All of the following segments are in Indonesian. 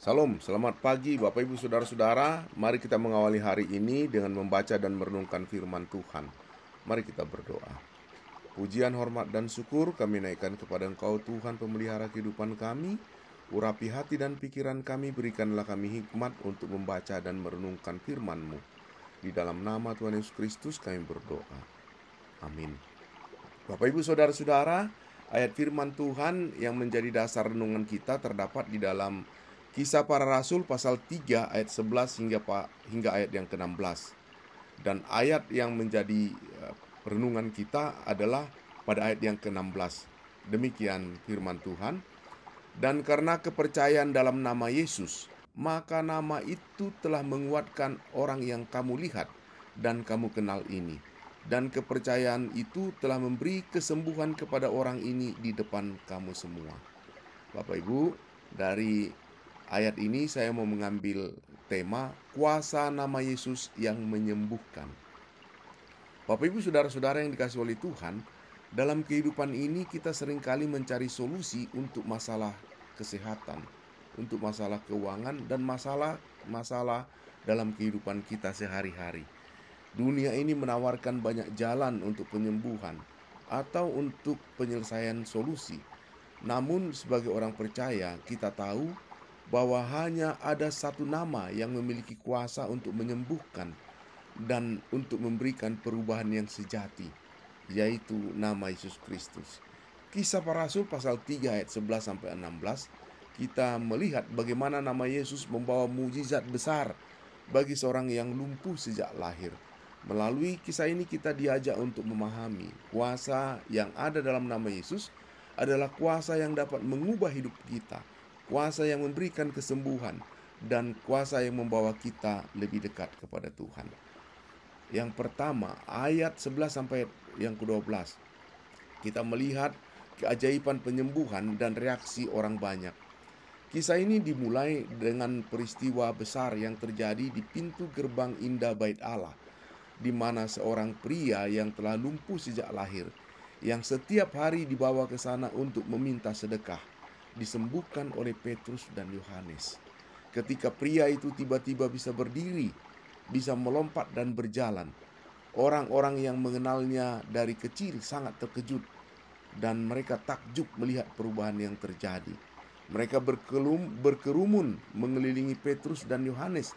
Salam, selamat pagi Bapak Ibu Saudara-saudara. Mari kita mengawali hari ini dengan membaca dan merenungkan firman Tuhan. Mari kita berdoa. Pujian, hormat, dan syukur kami naikkan kepada Engkau Tuhan pemelihara kehidupan kami. Urapi hati dan pikiran kami, berikanlah kami hikmat untuk membaca dan merenungkan firman-Mu. Di dalam nama Tuhan Yesus Kristus kami berdoa. Amin. Bapak Ibu Saudara-saudara, ayat firman Tuhan yang menjadi dasar renungan kita terdapat di dalam Kisah Para Rasul pasal 3 ayat 11 hingga ayat yang ke-16. Dan ayat yang menjadi renungan kita adalah pada ayat yang ke-16. Demikian firman Tuhan. Dan karena kepercayaan dalam nama Yesus, maka nama itu telah menguatkan orang yang kamu lihat dan kamu kenal ini. Dan kepercayaan itu telah memberi kesembuhan kepada orang ini di depan kamu semua. Bapak Ibu, dari ayat ini saya mau mengambil tema kuasa nama Yesus yang menyembuhkan. Bapak Ibu Saudara-saudara yang dikasihi oleh Tuhan, dalam kehidupan ini kita seringkali mencari solusi untuk masalah kesehatan, untuk masalah keuangan dan masalah dalam kehidupan kita sehari-hari. Dunia ini menawarkan banyak jalan untuk penyembuhan atau untuk penyelesaian solusi. Namun sebagai orang percaya, kita tahu bahwa hanya ada satu nama yang memiliki kuasa untuk menyembuhkan dan untuk memberikan perubahan yang sejati, yaitu nama Yesus Kristus. Kisah Para Rasul pasal 3 ayat 11-16, kita melihat bagaimana nama Yesus membawa mujizat besar bagi seorang yang lumpuh sejak lahir. Melalui kisah ini kita diajak untuk memahami kuasa yang ada dalam nama Yesus adalah kuasa yang dapat mengubah hidup kita, kuasa yang memberikan kesembuhan, dan kuasa yang membawa kita lebih dekat kepada Tuhan. Yang pertama, ayat 11 sampai yang ke-12. Kita melihat keajaiban penyembuhan dan reaksi orang banyak. Kisah ini dimulai dengan peristiwa besar yang terjadi di pintu gerbang indah Bait Allah, di mana seorang pria yang telah lumpuh sejak lahir, yang setiap hari dibawa ke sana untuk meminta sedekah, disembuhkan oleh Petrus dan Yohanes. Ketika pria itu tiba-tiba bisa berdiri, bisa melompat dan berjalan, orang-orang yang mengenalnya dari kecil sangat terkejut dan mereka takjub melihat perubahan yang terjadi. Mereka berkerumun mengelilingi Petrus dan Yohanes,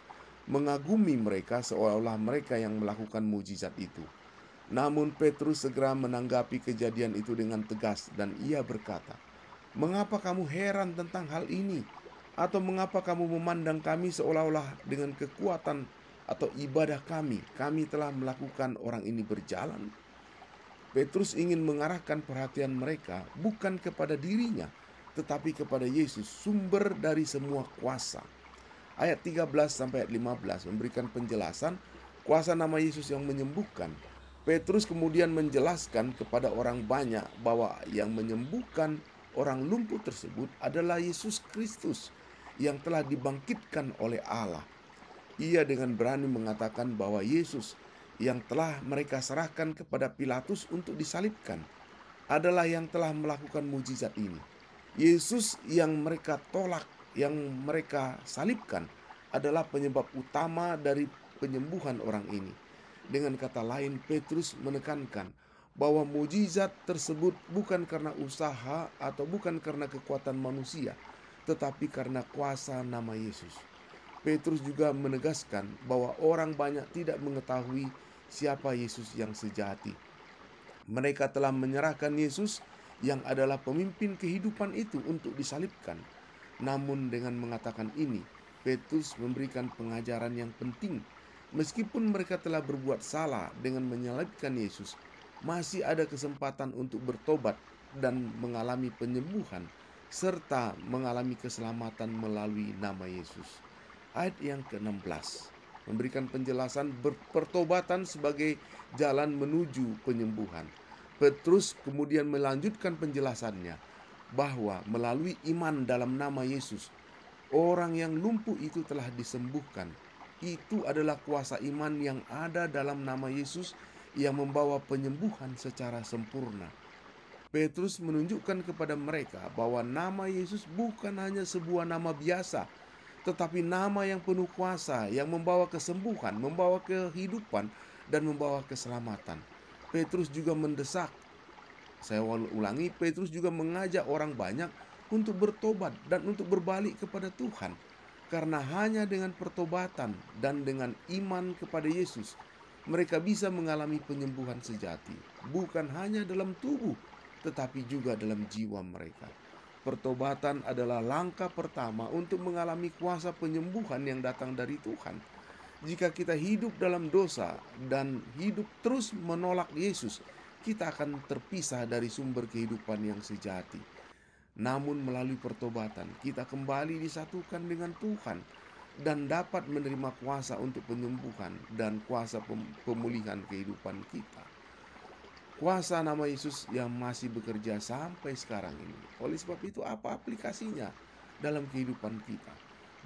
mengagumi mereka seolah-olah mereka yang melakukan mujizat itu. Namun Petrus segera menanggapi kejadian itu dengan tegas dan ia berkata, "Mengapa kamu heran tentang hal ini? Atau mengapa kamu memandang kami seolah-olah dengan kekuatan atau ibadah kami telah melakukan orang ini berjalan?" Petrus ingin mengarahkan perhatian mereka bukan kepada dirinya, tetapi kepada Yesus, sumber dari semua kuasa. Ayat 13 sampai ayat 15 memberikan penjelasan kuasa nama Yesus yang menyembuhkan. Petrus kemudian menjelaskan kepada orang banyak bahwa yang menyembuhkan orang lumpuh tersebut adalah Yesus Kristus yang telah dibangkitkan oleh Allah. Ia dengan berani mengatakan bahwa Yesus yang telah mereka serahkan kepada Pilatus untuk disalibkan adalah yang telah melakukan mujizat ini. Yesus yang mereka tolak, yang mereka salibkan, adalah penyebab utama dari penyembuhan orang ini. Dengan kata lain, Petrus menekankan bahwa mujizat tersebut bukan karena usaha atau bukan karena kekuatan manusia, tetapi karena kuasa nama Yesus. Petrus juga menegaskan bahwa orang banyak tidak mengetahui siapa Yesus yang sejati. Mereka telah menyerahkan Yesus yang adalah pemimpin kehidupan itu untuk disalibkan. Namun dengan mengatakan ini, Petrus memberikan pengajaran yang penting. Meskipun mereka telah berbuat salah dengan menyalibkan Yesus, masih ada kesempatan untuk bertobat dan mengalami penyembuhan serta mengalami keselamatan melalui nama Yesus. Ayat yang ke-16 memberikan penjelasan pertobatan sebagai jalan menuju penyembuhan. Petrus kemudian melanjutkan penjelasannya bahwa melalui iman dalam nama Yesus, orang yang lumpuh itu telah disembuhkan. Itu adalah kuasa iman yang ada dalam nama Yesus yang membawa penyembuhan secara sempurna. Petrus menunjukkan kepada mereka bahwa nama Yesus bukan hanya sebuah nama biasa, tetapi nama yang penuh kuasa, yang membawa kesembuhan, membawa kehidupan, dan membawa keselamatan. Petrus juga mendesak, saya ulangi, Petrus juga mengajak orang banyak untuk bertobat dan untuk berbalik kepada Tuhan. Karena hanya dengan pertobatan dan dengan iman kepada Yesus, mereka bisa mengalami penyembuhan sejati, bukan hanya dalam tubuh, tetapi juga dalam jiwa mereka. Pertobatan adalah langkah pertama untuk mengalami kuasa penyembuhan yang datang dari Tuhan. Jika kita hidup dalam dosa dan hidup terus menolak Yesus, kita akan terpisah dari sumber kehidupan yang sejati. Namun melalui pertobatan, kita kembali disatukan dengan Tuhan dan dapat menerima kuasa untuk penyembuhan dan kuasa pemulihan kehidupan kita. Kuasa nama Yesus yang masih bekerja sampai sekarang ini. Oleh sebab itu, apa aplikasinya dalam kehidupan kita?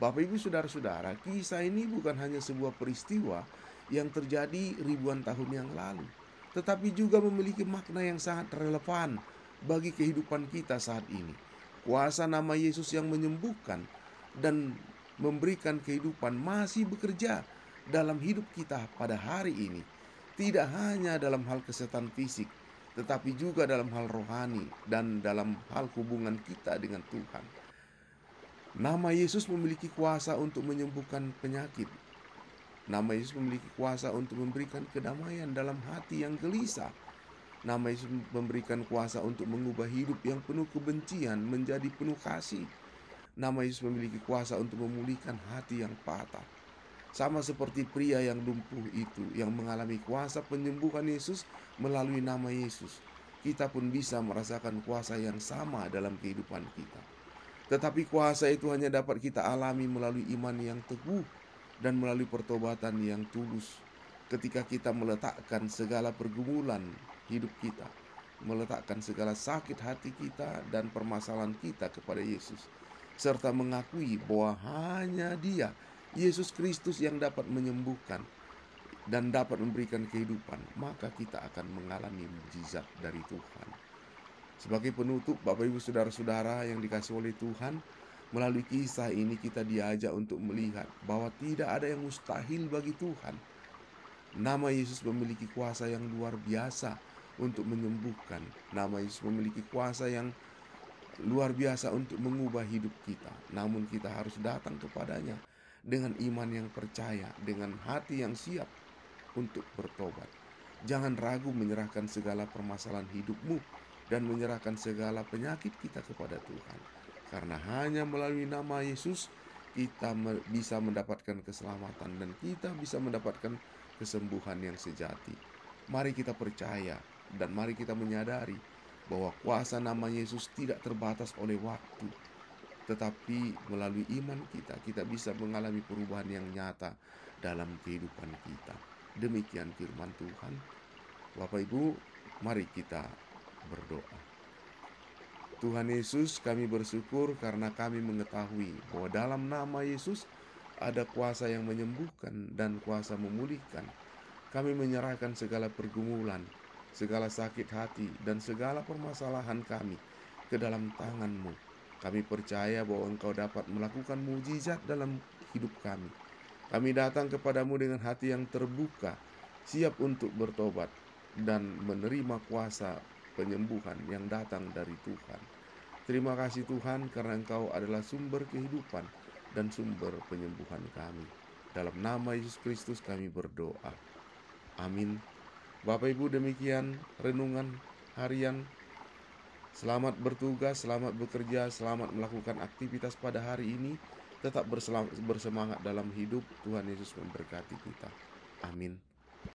Bapak Ibu Saudara-saudara, kisah ini bukan hanya sebuah peristiwa yang terjadi ribuan tahun yang lalu, tetapi juga memiliki makna yang sangat relevan bagi kehidupan kita saat ini. Kuasa nama Yesus yang menyembuhkan dan memberikan kehidupan masih bekerja dalam hidup kita pada hari ini. Tidak hanya dalam hal kesehatan fisik, tetapi juga dalam hal rohani dan dalam hal hubungan kita dengan Tuhan. Nama Yesus memiliki kuasa untuk menyembuhkan penyakit. Nama Yesus memiliki kuasa untuk memberikan kedamaian dalam hati yang gelisah. Nama Yesus memberikan kuasa untuk mengubah hidup yang penuh kebencian menjadi penuh kasih. Nama Yesus memiliki kuasa untuk memulihkan hati yang patah. Sama seperti pria yang lumpuh itu yang mengalami kuasa penyembuhan Yesus melalui nama Yesus, kita pun bisa merasakan kuasa yang sama dalam kehidupan kita. Tetapi kuasa itu hanya dapat kita alami melalui iman yang teguh dan melalui pertobatan yang tulus. Ketika kita meletakkan segala pergumulan hidup kita, meletakkan segala sakit hati kita dan permasalahan kita kepada Yesus, serta mengakui bahwa hanya Dia, Yesus Kristus, yang dapat menyembuhkan dan dapat memberikan kehidupan, maka kita akan mengalami mukjizat dari Tuhan. Sebagai penutup, Bapak Ibu Saudara-saudara yang dikasihi oleh Tuhan, melalui kisah ini kita diajak untuk melihat bahwa tidak ada yang mustahil bagi Tuhan. Nama Yesus memiliki kuasa yang luar biasa untuk menyembuhkan. Nama Yesus memiliki kuasa yang luar biasa untuk mengubah hidup kita. Namun kita harus datang kepadanya dengan iman yang percaya, dengan hati yang siap untuk bertobat. Jangan ragu menyerahkan segala permasalahan hidupmu dan menyerahkan segala penyakit kita kepada Tuhan. Karena hanya melalui nama Yesus kita bisa mendapatkan keselamatan dan kita bisa mendapatkan kesembuhan yang sejati. Mari kita percaya dan mari kita menyadari bahwa kuasa nama Yesus tidak terbatas oleh waktu, tetapi melalui iman kita bisa mengalami perubahan yang nyata dalam kehidupan kita. Demikian firman Tuhan. Bapak Ibu, mari kita berdoa. Tuhan Yesus, kami bersyukur karena kami mengetahui bahwa dalam nama Yesus ada kuasa yang menyembuhkan dan kuasa memulihkan. Kami menyerahkan segala pergumulan, segala sakit hati, dan segala permasalahan kami ke dalam tangan-Mu. Kami percaya bahwa Engkau dapat melakukan mukjizat dalam hidup kami. Kami datang kepadamu dengan hati yang terbuka, siap untuk bertobat dan menerima kuasa penyembuhan yang datang dari Tuhan. Terima kasih Tuhan, karena Engkau adalah sumber kehidupan dan sumber penyembuhan kami. Dalam nama Yesus Kristus kami berdoa. Amin. Bapak Ibu, demikian renungan harian. Selamat bertugas, selamat bekerja, selamat melakukan aktivitas pada hari ini. Tetap bersemangat dalam hidup. Tuhan Yesus memberkati kita. Amin.